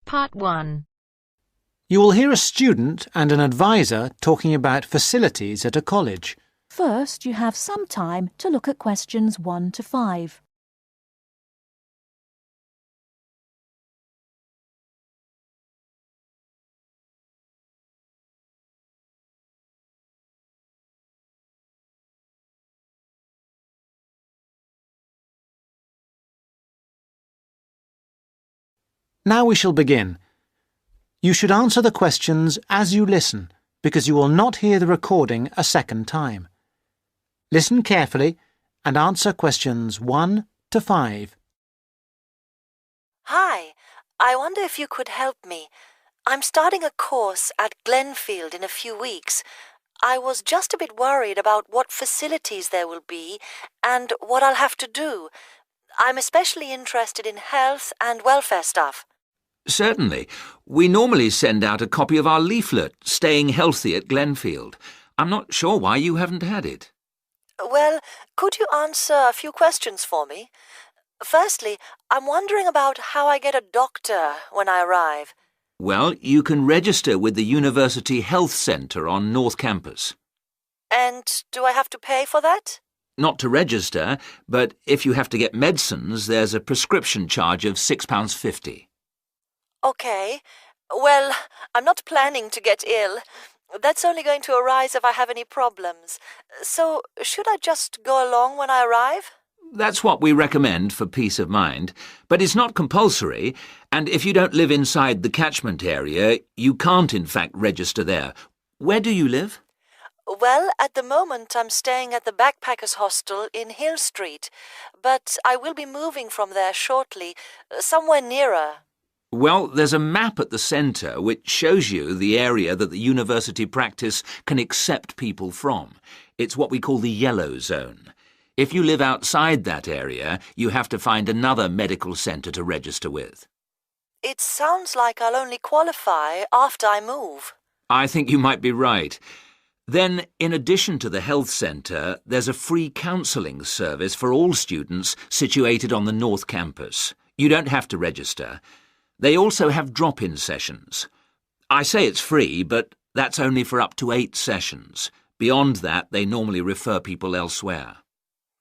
Part 1. You will hear a student and an advisor talking about facilities at a college. First, you have some time to look at questions 1 to 5. Now we shall begin. You should answer the questions as you listen, because you will not hear the recording a second time. Listen carefully and answer questions 1 to 5. Hi, I wonder if you could help me. I'm starting a course at Glenfield in a few weeks. I was just a bit worried about what facilities there will be and what I'll have to do. I'm especially interested in health and welfare stuff. Certainly. We normally send out a copy of our leaflet, Staying Healthy at Glenfield. I'm not sure why you haven't had it. Well, could you answer a few questions for me? Firstly, I'm wondering about how I get a doctor when I arrive. Well, you can register with the University Health Centre on North Campus. And do I have to pay for that? Not to register, but if you have to get medicines, there's a prescription charge of £6.50. Okay. Well, I'm not planning to get ill. That's only going to arise if I have any problems. So, should I just go along when I arrive? That's what we recommend for peace of mind, but it's not compulsory, and if you don't live inside the catchment area, you can't in fact register there. Where do you live? Well, at the moment I'm staying at the backpackers hostel in Hill Street, but I will be moving from there shortly, somewhere nearer. Well, there's a map at the centre which shows you the area that the university practice can accept people from. It's what we call the yellow zone. If you live outside that area, you have to find another medical centre to register with. It sounds like I'll only qualify after I move. I think you might be right. Then, in addition to the health centre, there's a free counselling service for all students situated on the North Campus. You don't have to register. They also have drop-in sessions. I say it's free, but that's only for up to 8 sessions. Beyond that, they normally refer people elsewhere.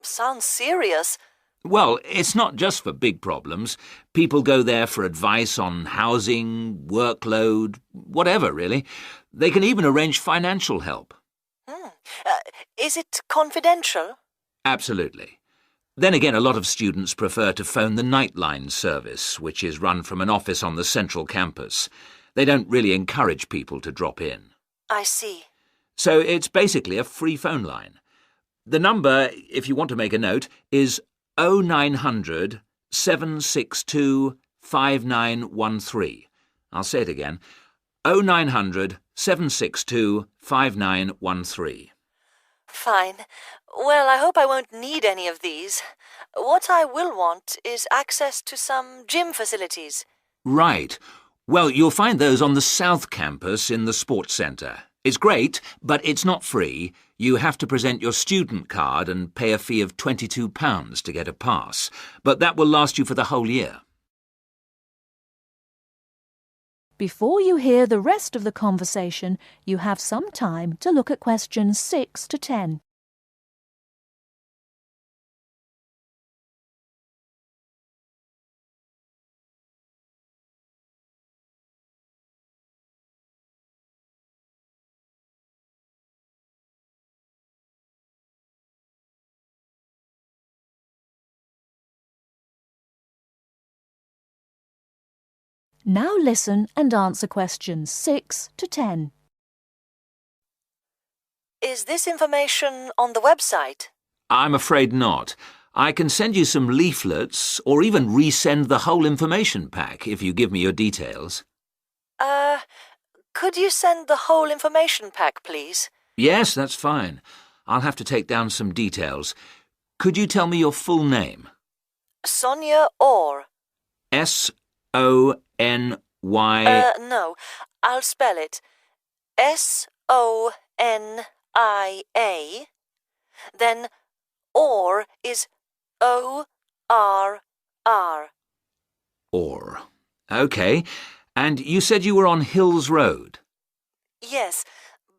Sounds serious. Well, it's not just for big problems. People go there for advice on housing, workload, whatever, really. They can even arrange financial help. Is it confidential? Absolutely. Then again, a lot of students prefer to phone the Nightline service, which is run from an office on the central campus. They don't really encourage people to drop in. I see. So it's basically a free phone line. The number, if you want to make a note, is 0900 762 5913. I'll say it again. 0900 762 5913. Fine. Well, I hope I won't need any of these. What I will want is access to some gym facilities. Right. Well, you'll find those on the South Campus in the Sports Centre. It's great, but it's not free. You have to present your student card and pay a fee of £22 to get a pass. But that will last you for the whole year. Before you hear the rest of the conversation, you have some time to look at questions 6 to 10. Now listen and answer questions 6 to 10. Is this information on the website? I'm afraid not. I can send you some leaflets or even resend the whole information pack if you give me your details. Could you send the whole information pack, please? Yes, that's fine. I'll have to take down some details. Could you tell me your full name? Sonia Orr. S-O-N-Y... No, I'll spell it. S-O-N-I-A. Then Orr is O-R-R. Orr. OK. And you said you were on Hills Road? Yes,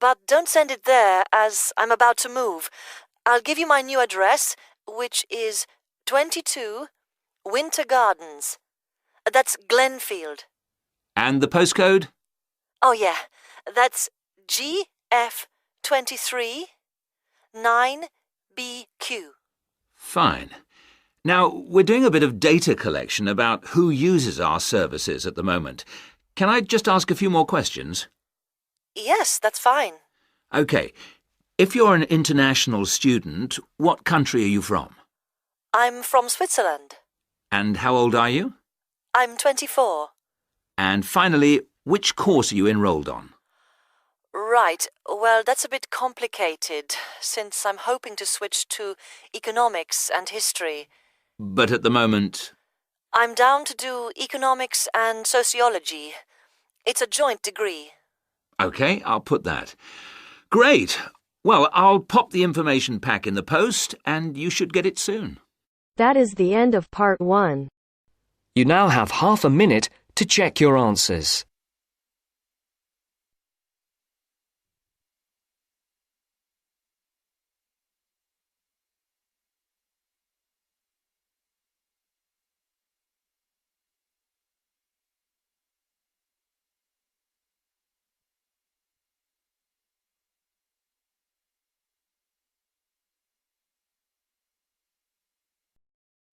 but don't send it there as I'm about to move. I'll give you my new address, which is 22 Winter Gardens. That's Glenfield. And the postcode? Oh, yeah, that's GF23 9BQ. Fine. Now, we're doing a bit of data collection about who uses our services at the moment. Can I just ask a few more questions? Yes, that's fine. OK. If you're an international student, what country are you from? I'm from Switzerland. And how old are you? I'm 24. And finally, which course are you enrolled on? Right, well, that's a bit complicated, since I'm hoping to switch to economics and history. But at the moment... I'm down to do economics and sociology. It's a joint degree. OK, I'll put that. Great. Well, I'll pop the information pack in the post, and you should get it soon. That is the end of part 1. You now have half a minute to check your answers.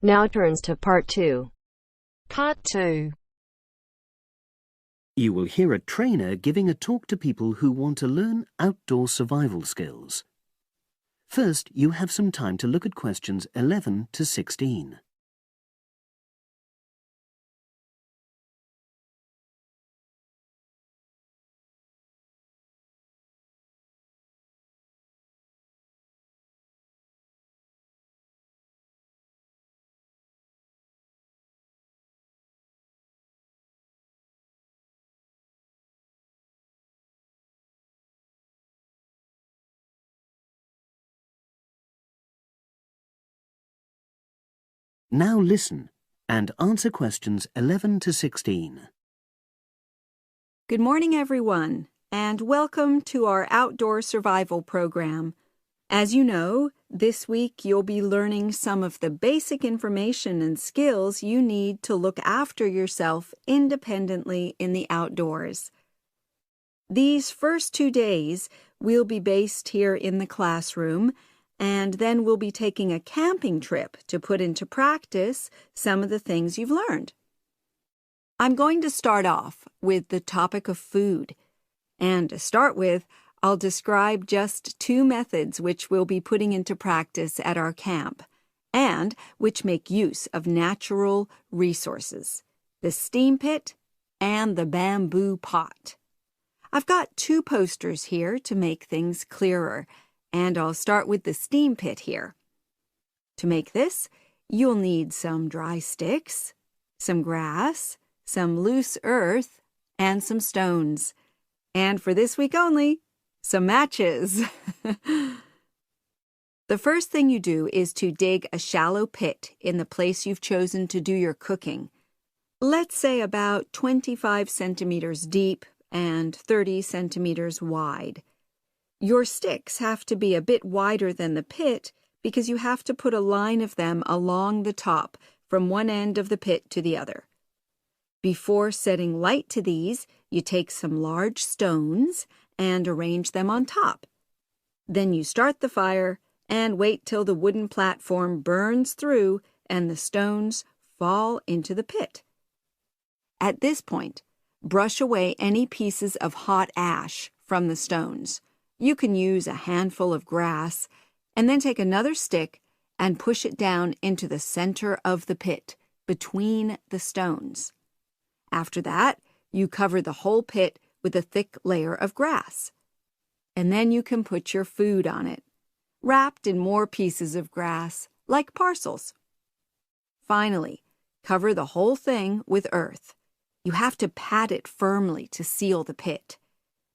Now turns to part 2. Part 2. You will hear a trainer giving a talk to people who want to learn outdoor survival skills. First, you have some time to look at questions 11 to 16. Now listen and answer questions 11 to 16. Good morning, everyone, and welcome to our outdoor survival program. As you know, this week you'll be learning some of the basic information and skills you need to look after yourself independently in the outdoors. These first 2 days will be based here in the classroom, and then we'll be taking a camping trip to put into practice some of the things you've learned. I'm going to start off with the topic of food. And to start with, I'll describe just 2 methods which we'll be putting into practice at our camp, and which make use of natural resources, the steam pit and the bamboo pot. I've got 2 posters here to make things clearer, and I'll start with the steam pit here. To make this, you'll need some dry sticks, some grass, some loose earth, and some stones. And for this week only, some matches. The first thing you do is to dig a shallow pit in the place you've chosen to do your cooking. Let's say about 25 centimeters deep and 30 centimeters wide. Your sticks have to be a bit wider than the pit because you have to put a line of them along the top from one end of the pit to the other. Before setting light to these, you take some large stones and arrange them on top. Then you start the fire and wait till the wooden platform burns through and the stones fall into the pit. At this point, brush away any pieces of hot ash from the stones. You can use a handful of grass, and then take another stick and push it down into the center of the pit, between the stones. After that, you cover the whole pit with a thick layer of grass. And then you can put your food on it, wrapped in more pieces of grass, like parcels. Finally, cover the whole thing with earth. You have to pat it firmly to seal the pit.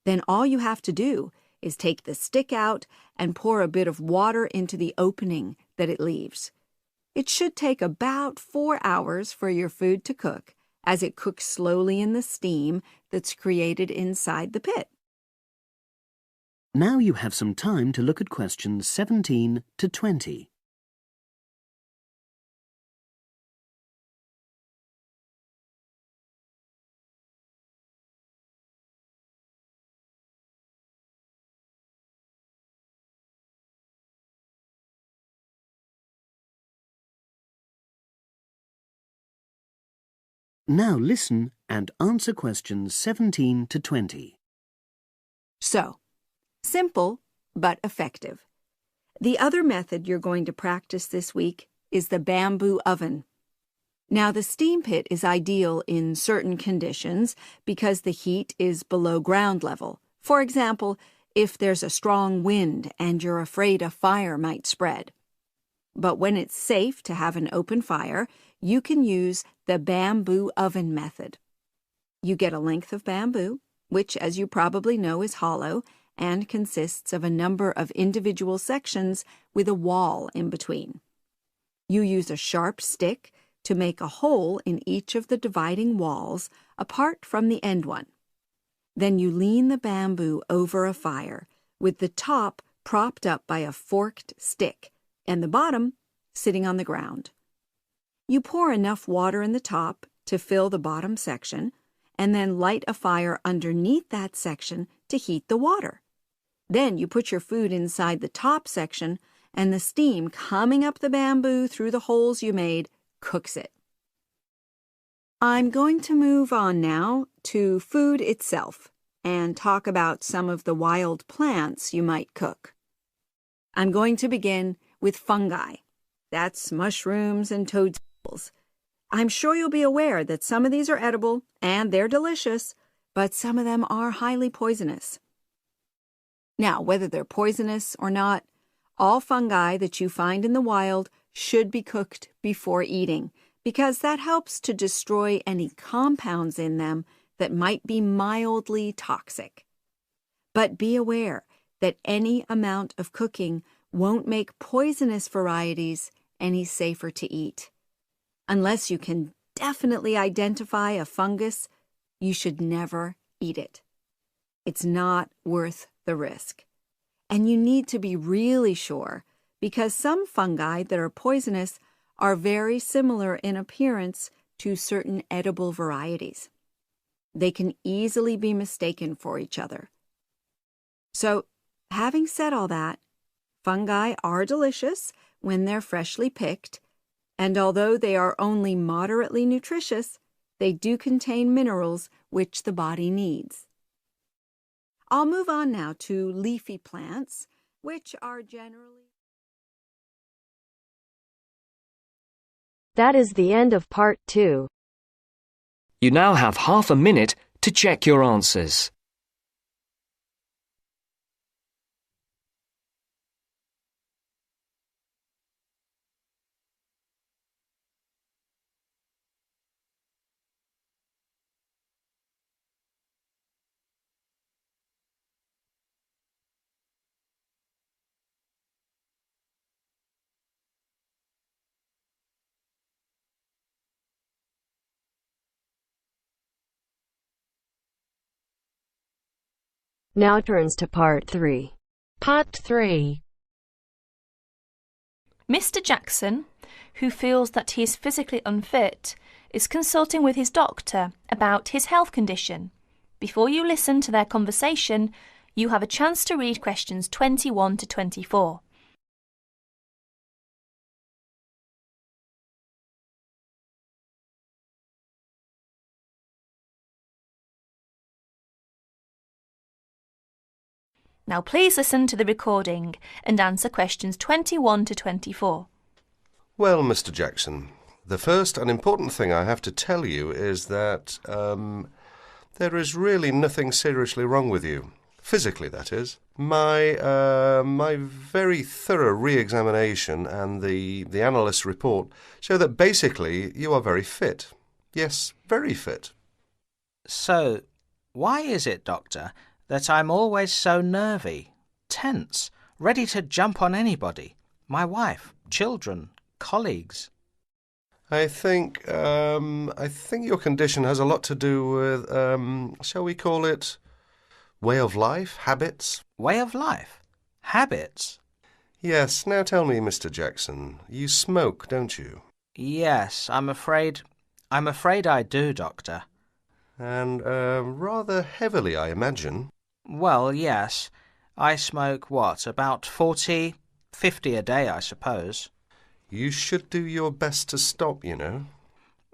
Then all you have to do is take the stick out and pour a bit of water into the opening that it leaves. It should take about 4 hours for your food to cook, as it cooks slowly in the steam that's created inside the pit. Now you have some time to look at questions 17 to 20. Now listen and answer questions 17 to 20. So, simple but effective. The other method you're going to practice this week is the bamboo oven. Now, the steam pit is ideal in certain conditions because the heat is below ground level. For example, if there's a strong wind and you're afraid a fire might spread. But when it's safe to have an open fire, you can use the bamboo oven method. You get a length of bamboo, which, as you probably know, is hollow and consists of a number of individual sections with a wall in between. You use a sharp stick to make a hole in each of the dividing walls apart from the end one. Then you lean the bamboo over a fire, with the top propped up by a forked stick and the bottom sitting on the ground. You pour enough water in the top to fill the bottom section, and then light a fire underneath that section to heat the water. Then you put your food inside the top section, and the steam coming up the bamboo through the holes you made cooks it. I'm going to move on now to food itself and talk about some of the wild plants you might cook. I'm going to begin with fungi. That's mushrooms and toadstools. I'm sure you'll be aware that some of these are edible and they're delicious, but some of them are highly poisonous. Now, whether they're poisonous or not, all fungi that you find in the wild should be cooked before eating, because that helps to destroy any compounds in them that might be mildly toxic. But be aware that any amount of cooking won't make poisonous varieties any safer to eat. Unless you can definitely identify a fungus, you should never eat it. It's not worth the risk. And you need to be really sure, because some fungi that are poisonous are very similar in appearance to certain edible varieties. They can easily be mistaken for each other. So, having said all that, fungi are delicious when they're freshly picked, and although they are only moderately nutritious, they do contain minerals which the body needs. I'll move on now to leafy plants, which are generally... That is the end of part 2. You now have half a minute to check your answers. Now turns to part 3. Part 3. Mr. Jackson, who feels that he is physically unfit, is consulting with his doctor about his health condition. Before you listen to their conversation, you have a chance to read questions 21 to 24. Now please listen to the recording and answer questions 21 to 24. Well, Mr. Jackson, the first and important thing I have to tell you is that there is really nothing seriously wrong with you. Physically, that is. My very thorough re-examination and the analyst's report show that basically you are very fit. Yes, very fit. So, why is it, Doctor, that I'm always so nervy, tense, ready to jump on anybody, my wife, children, colleagues? I think your condition has a lot to do with, shall we call it, way of life, habits? Way of life? Habits? Yes, now tell me, Mr. Jackson, you smoke, don't you? Yes, I'm afraid I do, Doctor. And, rather heavily, I imagine. Well, yes. I smoke, about 40, 50 a day, I suppose. You should do your best to stop, you know.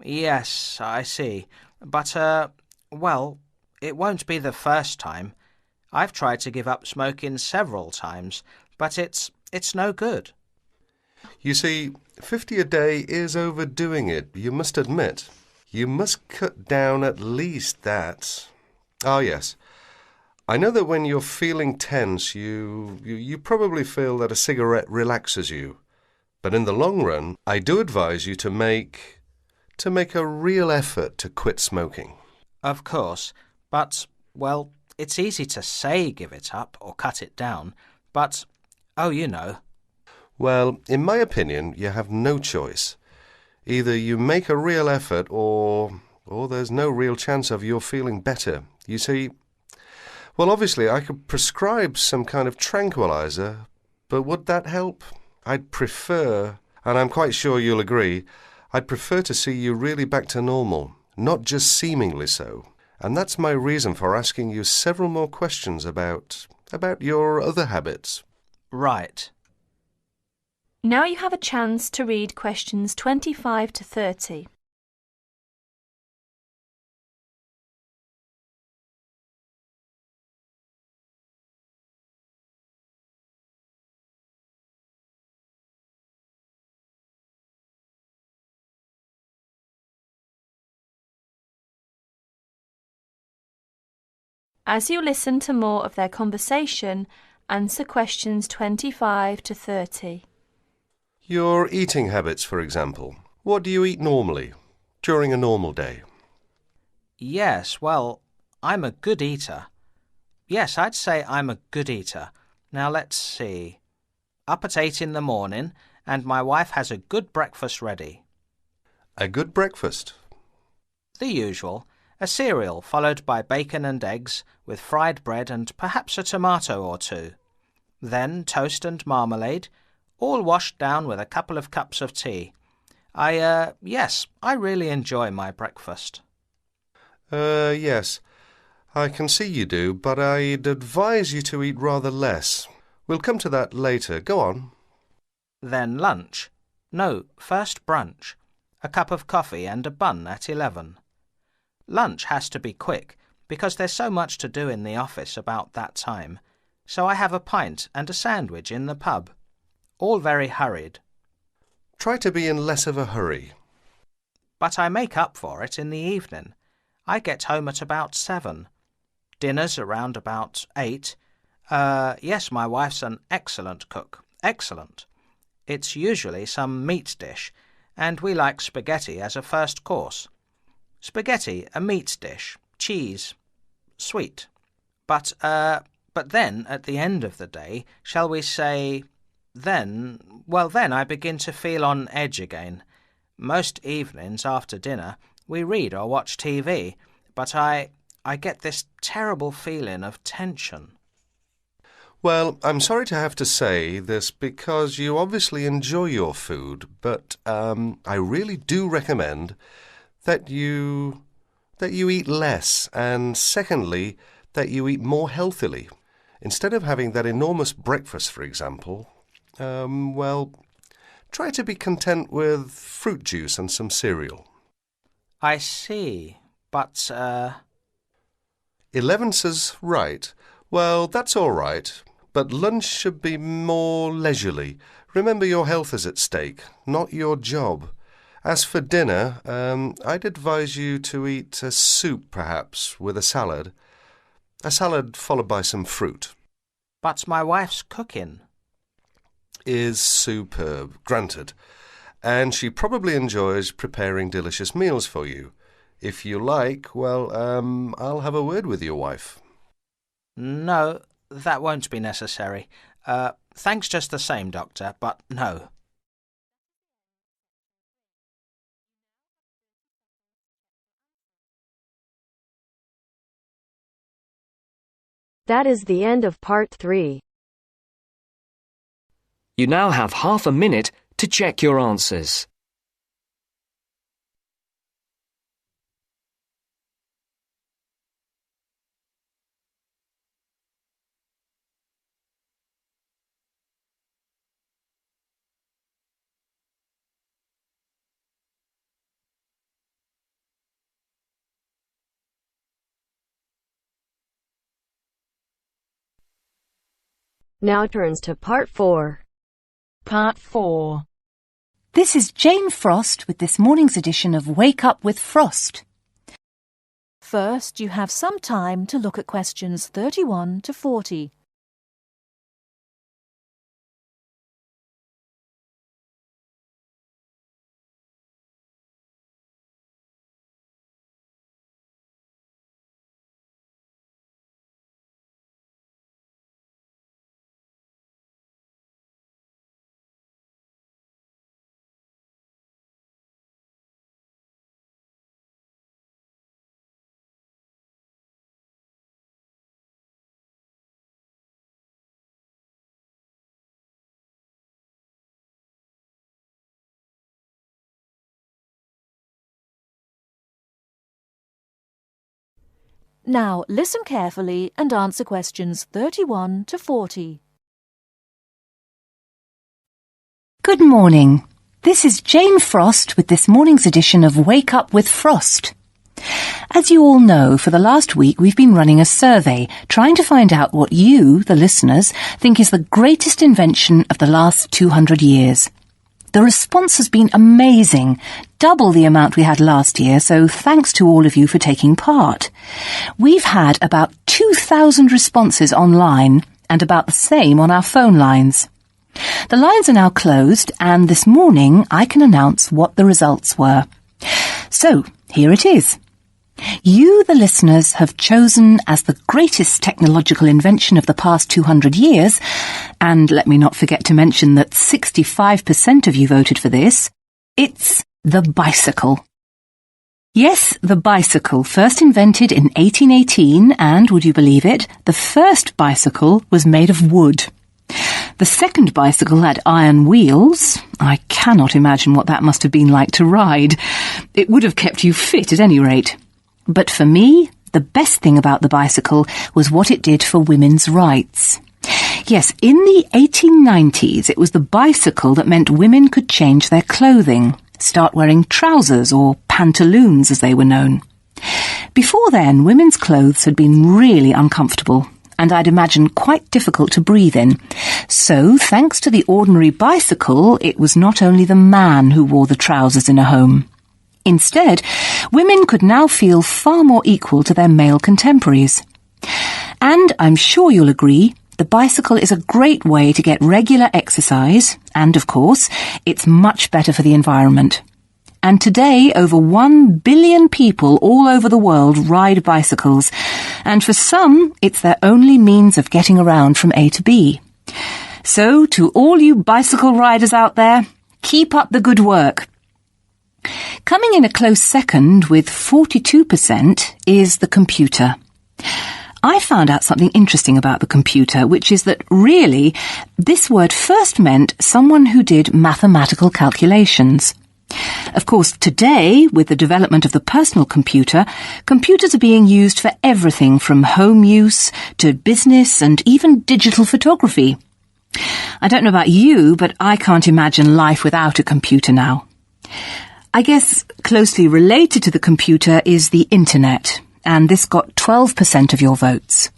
Yes, I see. But, it won't be the first time. I've tried to give up smoking several times, but it's no good. You see, 50 a day is overdoing it, you must admit. You must cut down at least that. Ah, yes. I know that when you're feeling tense, you probably feel that a cigarette relaxes you. But in the long run, I do advise you to make a real effort to quit smoking. Of course, but, it's easy to say give it up or cut it down, but, you know. Well, in my opinion, you have no choice. Either you make a real effort or there's no real chance of your feeling better. You see, well, obviously I could prescribe some kind of tranquilizer, but would that help? I'd prefer, and I'm quite sure you'll agree, I'd prefer to see you really back to normal, not just seemingly so. And that's my reason for asking you several more questions about your other habits. Right. Now you have a chance to read questions 25 to 30. As you listen to more of their conversation, answer questions 25 to 30. Your eating habits, for example. What do you eat normally, during a normal day? Yes, I'm a good eater. Yes, I'd say I'm a good eater. Now let's see. Up at 8 in the morning, and my wife has a good breakfast ready. A good breakfast? The usual. A cereal followed by bacon and eggs with fried bread and perhaps a tomato or two. Then toast and marmalade, all washed down with a couple of cups of tea. Yes, I really enjoy my breakfast. Yes, I can see you do, but I'd advise you to eat rather less. We'll come to that later. Go on. Then lunch. No, first brunch. A cup of coffee and a bun at 11. Lunch has to be quick, because there's so much to do in the office about that time, so I have a pint and a sandwich in the pub. All very hurried. Try to be in less of a hurry. But I make up for it in the evening. I get home at about 7. Dinner's around about 8. Yes, my wife's an excellent cook. Excellent. It's usually some meat dish, and we like spaghetti as a first course. Spaghetti, a meat dish, cheese, sweet. But then, at the end of the day, shall we say, then I begin to feel on edge again. Most evenings after dinner we read or watch TV, but I get this terrible feeling of tension. Well, I'm sorry to have to say this because you obviously enjoy your food, but I really do recommend that you eat less, and secondly, that you eat more healthily. Instead of having that enormous breakfast, for example, try to be content with fruit juice and some cereal. I see, but 11's right. Well, that's all right, but lunch should be more leisurely. Remember, your health is at stake, not your job. As for dinner, I'd advise you to eat a soup, perhaps, with a salad. A salad followed by some fruit. But my wife's cooking is superb, granted. And she probably enjoys preparing delicious meals for you. If you like, I'll have a word with your wife. No, that won't be necessary. Thanks just the same, Doctor, but no. That is the end of part 3. You now have half a minute to check your answers. Now turns to part 4. Part 4. This is Jane Frost with this morning's edition of Wake Up with Frost. First, you have some time to look at questions 31 to 40. Now, listen carefully and answer questions 31 to 40. Good morning. This is Jane Frost with this morning's edition of Wake Up with Frost. As you all know, for the last week we've been running a survey trying to find out what you, the listeners, think is the greatest invention of the last 200 years. The response has been amazing, double the amount we had last year, so thanks to all of you for taking part. We've had about 2,000 responses online and about the same on our phone lines. The lines are now closed, and this morning I can announce what the results were. So, here it is. You, the listeners, have chosen as the greatest technological invention of the past 200 years, and let me not forget to mention that 65% of you voted for this, it's the bicycle. Yes, the bicycle, first invented in 1818, and, would you believe it, the first bicycle was made of wood. The second bicycle had iron wheels. I cannot imagine what that must have been like to ride. It would have kept you fit at any rate. But for me, the best thing about the bicycle was what it did for women's rights. Yes, in the 1890s, it was the bicycle that meant women could change their clothing, start wearing trousers or pantaloons as they were known. Before then, women's clothes had been really uncomfortable, and I'd imagine quite difficult to breathe in. So, thanks to the ordinary bicycle, it was not only the man who wore the trousers in a home. Instead, women could now feel far more equal to their male contemporaries. And I'm sure you'll agree, the bicycle is a great way to get regular exercise, and of course, it's much better for the environment. And today, over 1 billion people all over the world ride bicycles, and for some, it's their only means of getting around from A to B. So, to all you bicycle riders out there, keep up the good work. Coming in a close second with 42% is the computer. I found out something interesting about the computer, which is that really this word first meant someone who did mathematical calculations. Of course, today, with the development of the personal computer, computers are being used for everything from home use to business and even digital photography. I don't know about you, but I can't imagine life without a computer now. I guess closely related to the computer is the internet, and this got 12% of your votes.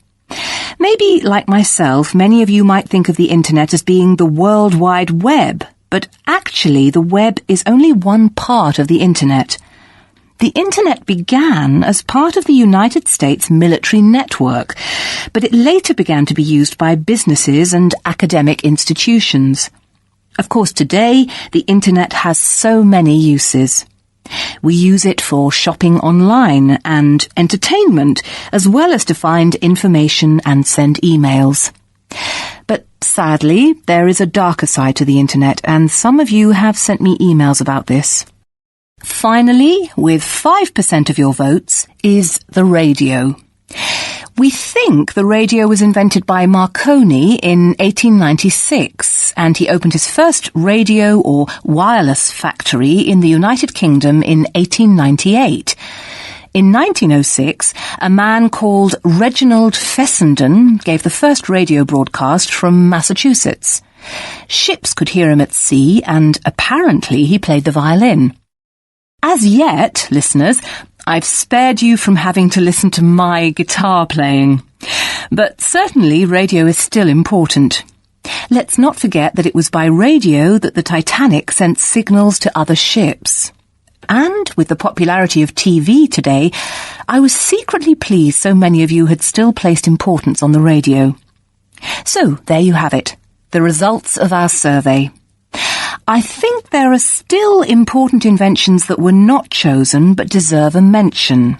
Maybe, like myself, many of you might think of the internet as being the World Wide Web, but actually the web is only one part of the internet. The internet began as part of the United States military network, but it later began to be used by businesses and academic institutions. Of course, today, the internet has so many uses. We use it for shopping online and entertainment, as well as to find information and send emails. But sadly, there is a darker side to the internet, and some of you have sent me emails about this. Finally, with 5% of your votes, is the radio. We think the radio was invented by Marconi in 1896, and he opened his first radio or wireless factory in the United Kingdom in 1898. In 1906, a man called Reginald Fessenden gave the first radio broadcast from Massachusetts. Ships could hear him at sea, and apparently he played the violin. As yet, listeners, I've spared you from having to listen to my guitar playing. But certainly radio is still important. Let's not forget that it was by radio that the Titanic sent signals to other ships. And with the popularity of TV today, I was secretly pleased so many of you had still placed importance on the radio. So, there you have it, the results of our survey. I think there are still important inventions that were not chosen but deserve a mention.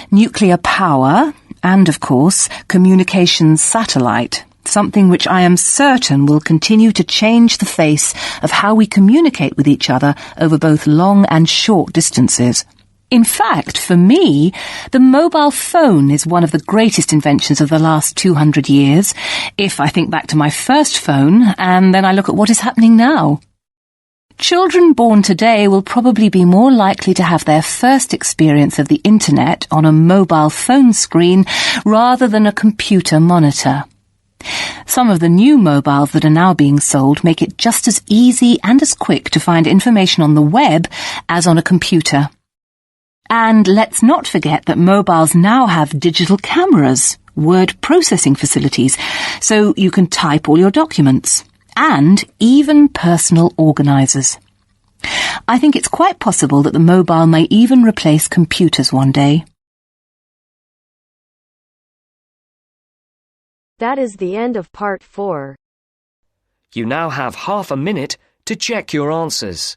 Nuclear power and, of course, communications satellite, something which I am certain will continue to change the face of how we communicate with each other over both long and short distances. In fact, for me, the mobile phone is one of the greatest inventions of the last 200 years, if I think back to my first phone and then I look at what is happening now. Children born today will probably be more likely to have their first experience of the internet on a mobile phone screen rather than a computer monitor. Some of the new mobiles that are now being sold make it just as easy and as quick to find information on the web as on a computer. And let's not forget that mobiles now have digital cameras, word processing facilities, so you can type all your documents, and even personal organisers. I think it's quite possible that the mobile may even replace computers one day. That is the end of part 4. You now have half a minute to check your answers.